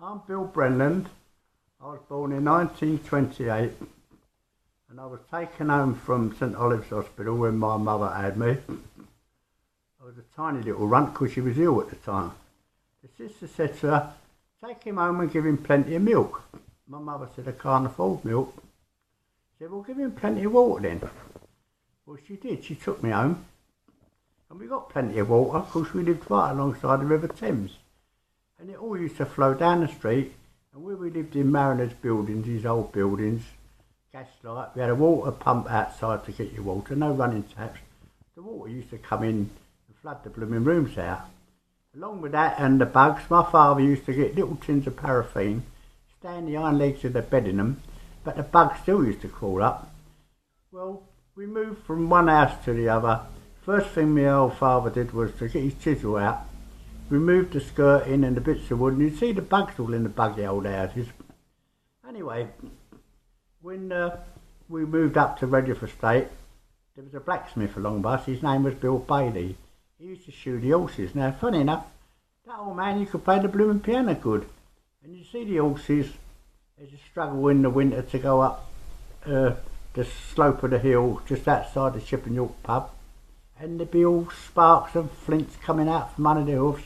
I'm Bill Brenland. I was born in 1928 and I was taken home from St Olive's Hospital when my mother had me. I was a tiny little runt because she was ill at the time. The sister said to her, "Take him home and give him plenty of milk." My mother said, "I can't afford milk." She said, "Well, give him plenty of water then." Well, she did. She took me home and we got plenty of water. Of course, we lived right alongside the River Thames. And it all used to flow down the street, and where we lived in Mariners buildings, these old buildings, gaslight, we had a water pump outside to get your water, no running taps. The water used to come in and flood the blooming rooms out. Along with that and the bugs, my father used to get little tins of paraffin, stand the iron legs of the bed in them, but the bugs still used to crawl up. Well, we moved from one house to the other. First thing my old father did was to get his chisel out, remove the skirting and the bits of wood, and you'd see the bugs all in the buggy old houses. Anyway, when we moved up to Rotherhithe Estate, there was a blacksmith along by us. His name was Bill Bailey. He used to shoe the horses. Now, funny enough, that old man, he could play the blooming piano good. And you see the horses as you struggle in the winter to go up the slope of the hill just outside the Ship and York pub, and there'd be all sparks and flints coming out from under the hoofs.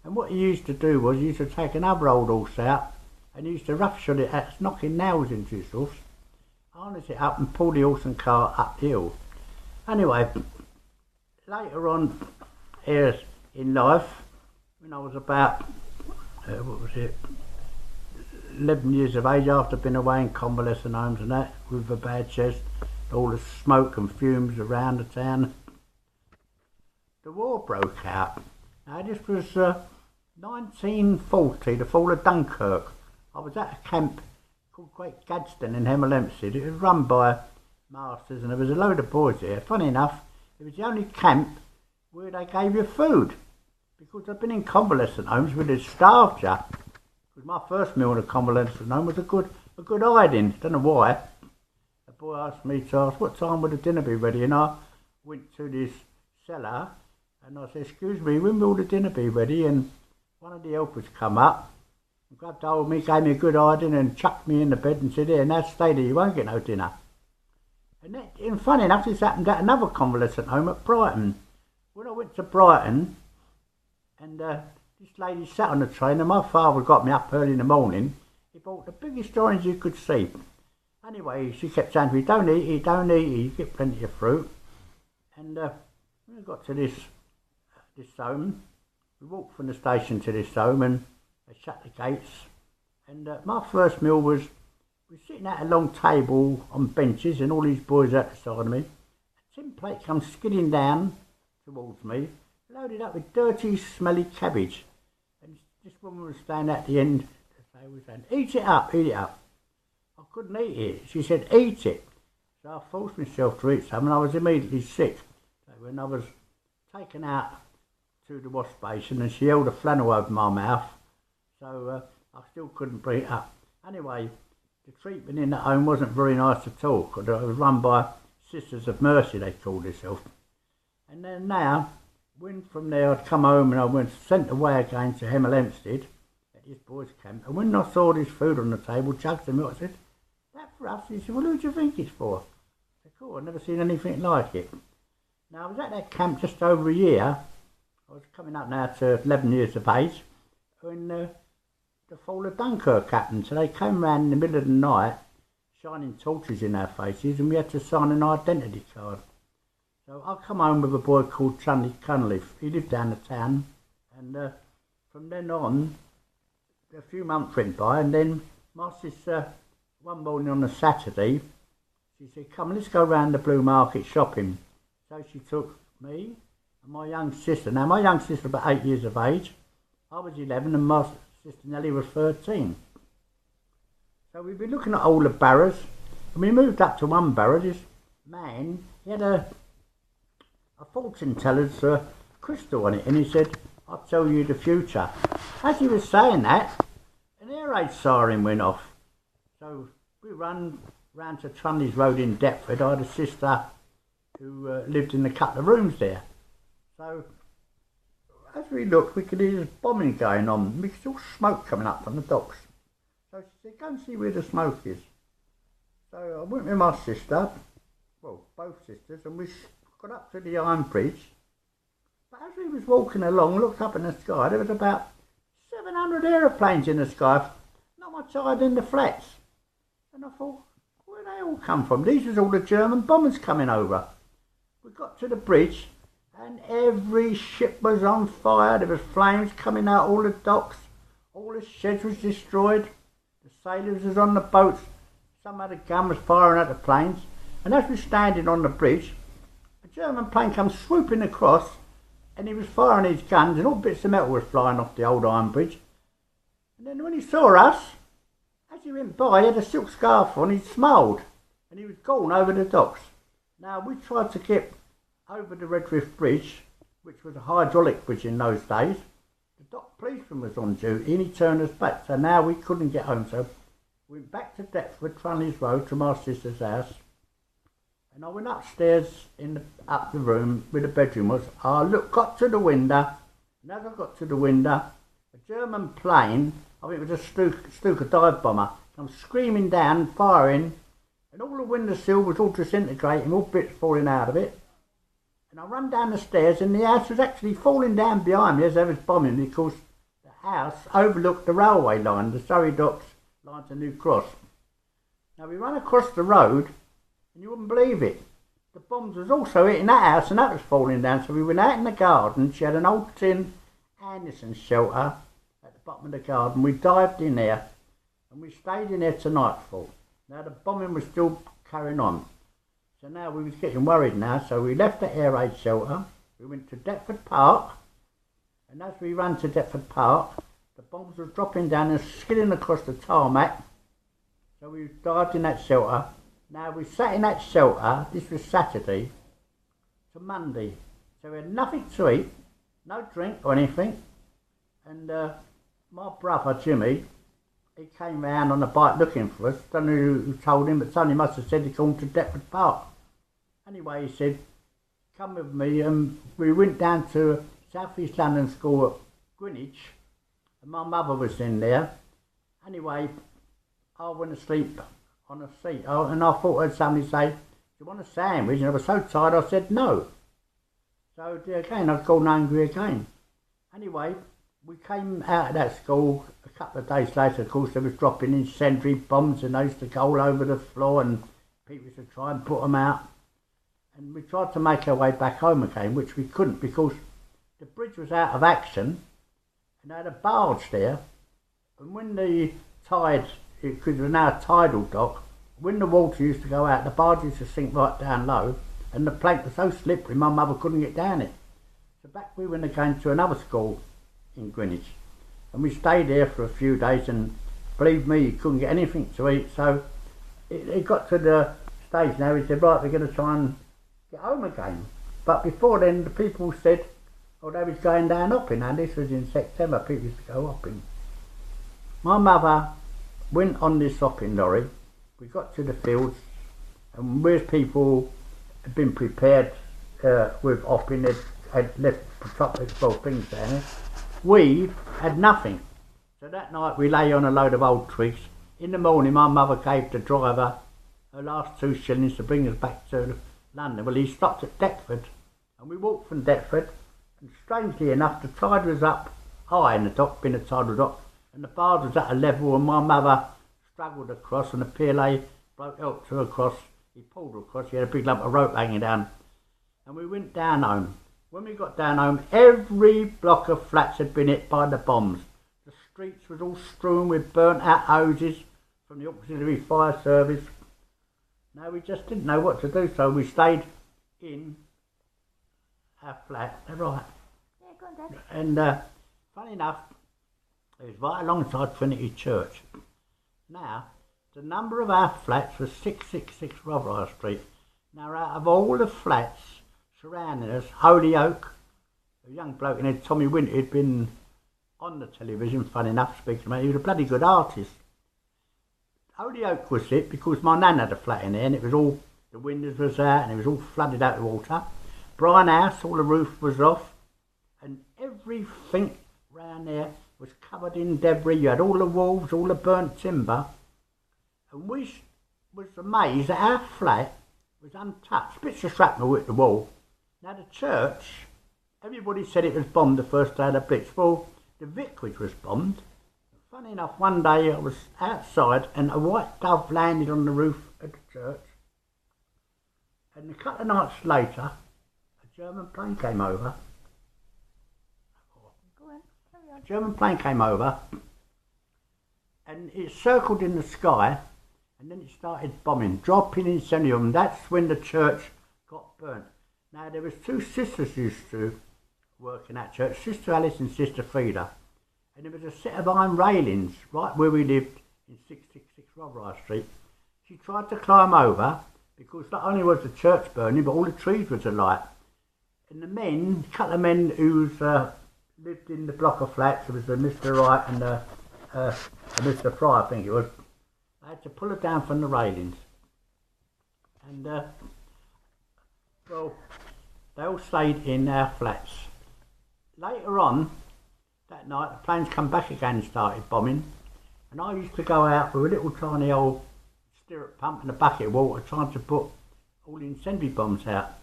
And what he used to do was he used to take another old horse out and he used to roughshod it at knocking nails into his hoofs, harness it up and pull the horse and cart uphill. Anyway, later on here in life, when I was about, 11 years of age, after being away in convalescent homes and that, with a bad chest, all the smoke and fumes around the town, the war broke out. Now this was 1940, the fall of Dunkirk. I was at a camp called Great Gadsden in Hemel Hempstead. It was run by masters and there was a load of boys there. Funny enough, it was the only camp where they gave you food. Because I've been in convalescent homes where they starved you. Because my first meal in a convalescent home was a good hiding. Don't know why. The boy asked me to ask, "What time would the dinner be ready?" And I went to this cellar and I said, "Excuse me, when will the dinner be ready?" And one of the helpers come up and grabbed hold of me, gave me a good hiding and chucked me in the bed and said, "Here, now stay there, you won't get no dinner." And funny enough, this happened at another convalescent home at Brighton. When I went to Brighton, and this lady sat on the train, and my father got me up early in the morning. He bought the biggest orange you could see. Anyway, she kept saying to me, "Don't eat it, don't eat it, you get plenty of fruit." And when we got to this home, we walked from the station to this home and they shut the gates. And my first meal was, we were sitting at a long table on benches and all these boys out the side of me. A tin plate comes skidding down towards me, loaded up with dirty, smelly cabbage. And this woman was standing at the end of the table saying, "Eat it up, eat it up." I couldn't eat it. She said, "Eat it." So I forced myself to eat some and I was immediately sick. So when I was taken out to the wash basin and she held a flannel over my mouth, so I still couldn't breathe up. Anyway, the treatment in the home wasn't very nice at all, because it was run by Sisters of Mercy, they called themselves. And then now, when from there I'd come home and I went sent away again to Hemel Hempstead at this boys' camp, and when I saw this food on the table, jugs of milk, I said, "That for us?" He said, "Well, who do you think it's for?" I said, "Cool, I've never seen anything like it." Now, I was at that camp just over a year. I was coming up now to 11 years of age when the fall of Dunkirk happened. So they came round in the middle of the night, shining torches in our faces, and we had to sign an identity card. So I come home with a boy called Charlie Cunliffe. He lived down the town, and from then on, a few months went by, and then my sister, one morning on a Saturday, she said, "Come, let's go round the Blue Market shopping." So she took me and my young sister. Now, my young sister was about 8 years of age. I was 11 and my sister Nellie was 13. So we'd been looking at all the barrows, and we moved up to one barrow. This man, he had a fortune teller's crystal on it, and he said, "I'll tell you the future." As he was saying that, an air raid siren went off. So we ran round to Trunley's Road in Deptford. I had a sister who lived in a couple of rooms there. So as we looked, we could hear this bombing going on. We could see all smoke coming up from the docks. So she said, go and see where the smoke is. So I went with my sister, well, both sisters, and we got up to the iron bridge. But as we was walking along, looked up in the sky, there was about 700 aeroplanes in the sky, not much higher than the flats. And I thought, where they all come from? These was all the German bombers coming over. We got to the bridge, and every ship was on fire. There was flames coming out all the docks. All the sheds was destroyed. The sailors was on the boats. Some of the gun was firing at the planes. And as we were standing on the bridge, a German plane come swooping across, and he was firing his guns, and all bits of metal was flying off the old iron bridge. And then when he saw us, as he went by, he had a silk scarf on, he smiled, and he was gone over the docks. Now, we tried to get over the Redriff Bridge, which was a hydraulic bridge in those days. The dock policeman was on duty, and he turned us back, so now we couldn't get home. So we went back to Deptford, Trunnies Road, to my sister's house, and I went upstairs up the room where the bedroom was. I got to the window, and as I got to the window, a German plane, I think it was a Stuka dive bomber, come screaming down, firing, and all the windowsill was all disintegrating, all bits falling out of it. And I ran down the stairs, and the house was actually falling down behind me as I was bombing, because the house overlooked the railway line, the Surrey Docks line to New Cross. Now we ran across the road, and you wouldn't believe it. The bombs was also hitting that house, and that was falling down. So we went out in the garden. She had an old tin Anderson shelter at the bottom of the garden. We dived in there, and we stayed in there to nightfall. Now the bombing was still carrying on. So now we was getting worried now, so we left the air raid shelter, we went to Deptford Park, and as we ran to Deptford Park, the bombs were dropping down and skidding across the tarmac, so we dived in that shelter. Now we sat in that shelter, this was Saturday, to Monday, so we had nothing to eat, no drink or anything, and my brother Jimmy, he came round on a bike looking for us. Don't know who told him, but somebody must have said he'd gone to Deptford Park. Anyway, he said, come with me, and we went down to South East London School at Greenwich, and my mother was in there. Anyway, I went to sleep on a seat, and I thought I heard somebody say, do you want a sandwich? And I was so tired, I said no. So again, I was going hungry again. Anyway, we came out of that school a couple of days later. Of course, they was dropping incendiary bombs, and they used to go all over the floor, and people used to try and put them out. And we tried to make our way back home again, which we couldn't, because the bridge was out of action, and they had a barge there. And when the tide, because it was now a tidal dock, when the water used to go out, the barge used to sink right down low, and the plank was so slippery, my mother couldn't get down it. So back we went again to another school in Greenwich, and we stayed there for a few days, and believe me, you couldn't get anything to eat. So it got to the stage now, we said, right, we're going to try and get home again. But before then, the people said, oh, they was going down hopping, and this was in September, people used to go hopping. My mother went on this hopping lorry. We got to the fields, and where people had been prepared with hopping, they had left chocolate things down there. We had nothing. So that night we lay on a load of old twigs. In the morning my mother gave the driver her last 2 shillings to bring us back to London. Well, he stopped at Deptford, and we walked from Deptford, and strangely enough the tide was up high in the dock, being a tidal dock, and the barge was at a level, and my mother struggled across, and the PLA bloke helped her across. He pulled her across, he had a big lump of rope hanging down, and we went down home. When we got down home, every block of flats had been hit by the bombs. The streets was all strewn with burnt out hoses from the auxiliary fire service. Now we just didn't know what to do, so we stayed in our flat. Is that right? Yeah, go on, Dad. And funny enough, it was right alongside Trinity Church. Now, the number of our flats was 666 Rotherhithe Street. Now, out of all the flats surrounding us, Holyoke, a young bloke in there, Tommy Winter, had been on the television, funny enough, speaking about it. He was a bloody good artist. Holyoke was it because my nan had a flat in there, and it was all, the windows was out, and it was all flooded out with water. Brian House, all the roof was off, and everything round there was covered in debris. You had all the walls, all the burnt timber. And we was amazed that our flat was untouched. Bits of shrapnel hit the wall. Now the church, everybody said it was bombed the first day of the Blitz. Well, the vicarage was bombed. Funny enough, one day I was outside and a white dove landed on the roof of the church. And a couple of nights later, a German plane came over. A German plane came over and it circled in the sky and then it started bombing, dropping incendium. That's when the church got burnt. Now there was two sisters used to work in that church, Sister Alice and Sister Frida. And there was a set of iron railings right where we lived in 666 Rotherhithe Street. She tried to climb over because not only was the church burning, but all the trees was alight. And the men, a couple of men who lived in the block of flats, there was a Mr. Wright and a Mr. Fry, I think it was. I had to pull her down from the railings. And, well, they all stayed in our flats. Later on, that night, the planes come back again and started bombing. And I used to go out with a little tiny old stirrup pump and a bucket of water trying to put all the incendiary bombs out.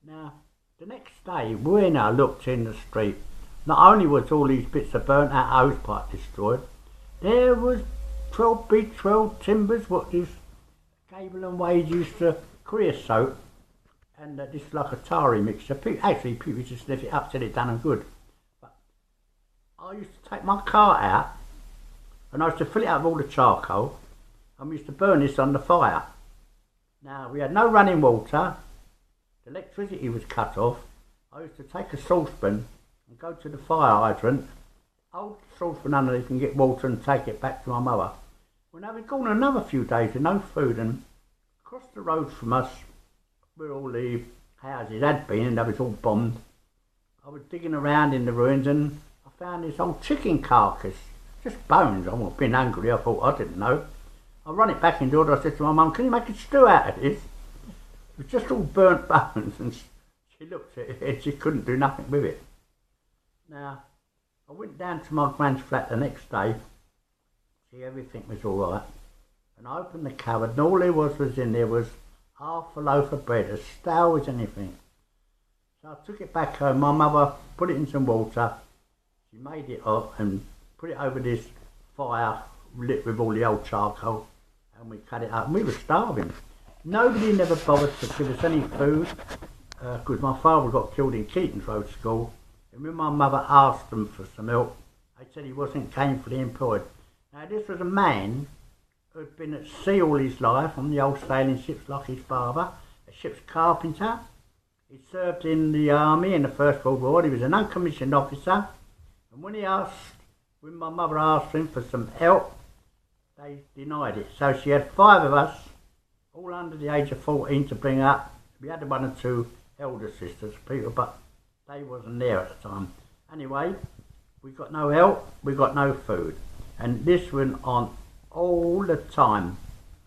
Now, the next day, when I looked in the street, not only was all these bits of burnt out hose pipe destroyed, there was 12 big 12 timbers, what this Gable and Wade used to creosote, and this like a tarry mixture. Actually, people used to sniff it up till it done them good. I used to take my car out and I used to fill it up with all the charcoal and we used to burn this on the fire. Now, we had no running water, the electricity was cut off. I used to take a saucepan and go to the fire hydrant, hold the saucepan underneath and get water and take it back to my mother. When I was gone another few days with no food, and across the road from us, where all the houses had been and they was all bombed, I was digging around in the ruins and found this old chicken carcass, just bones. I was being hungry, I thought, I didn't know. I run it back in the order. I said to my mum, can you make a stew out of this? It was just all burnt bones, and she looked at it and she couldn't do nothing with it. Now, I went down to my grand's flat the next day, see everything was all right, and I opened the cupboard and all there was in there was half a loaf of bread, as stale as anything. So I took it back home. My mother put it in some water. She made it up and put it over this fire lit with all the old charcoal, and we cut it up, and we were starving. Nobody never bothered to give us any food because my father got killed in Keaton's Road School, and when my mother asked them for some help, they said he wasn't gainfully employed. Now this was a man who had been at sea all his life on the old sailing ships like his father, a ship's carpenter. He served in the army in the First World War. He was an uncommissioned officer. And when my mother asked him for some help, they denied it. So she had 5 of us, all under the age of 14 to bring up. We had 1 or 2 elder sisters, people, but they wasn't there at the time. Anyway, we got no help, we got no food. And this went on all the time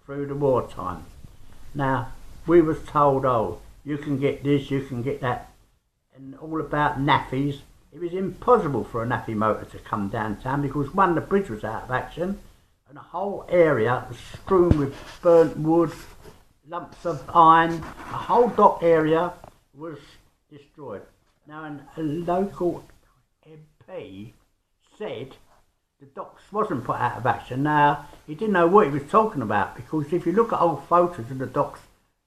through the wartime. Now, we was told, oh, you can get this, you can get that, and all about nappies. It was impossible for a nappy motor to come downtown because one, the bridge was out of action and the whole area was strewn with burnt wood, lumps of iron. The whole dock area was destroyed. Now, a local MP said the docks wasn't put out of action. Now, he didn't know what he was talking about because if you look at old photos of the docks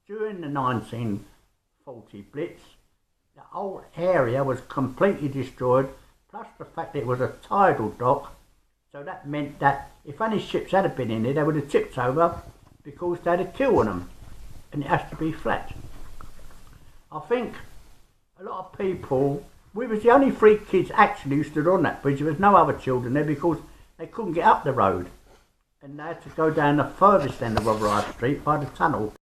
during the 1940 Blitz, the whole area was completely destroyed, plus the fact that it was a tidal dock, so that meant that if any ships had been in there, they would have tipped over because they'd have killed them, and it has to be flat. I think a lot of people, we was the only 3 kids actually who stood on that bridge. There was no other children there because they couldn't get up the road, and they had to go down the furthest end of Rotherhithe Street by the tunnel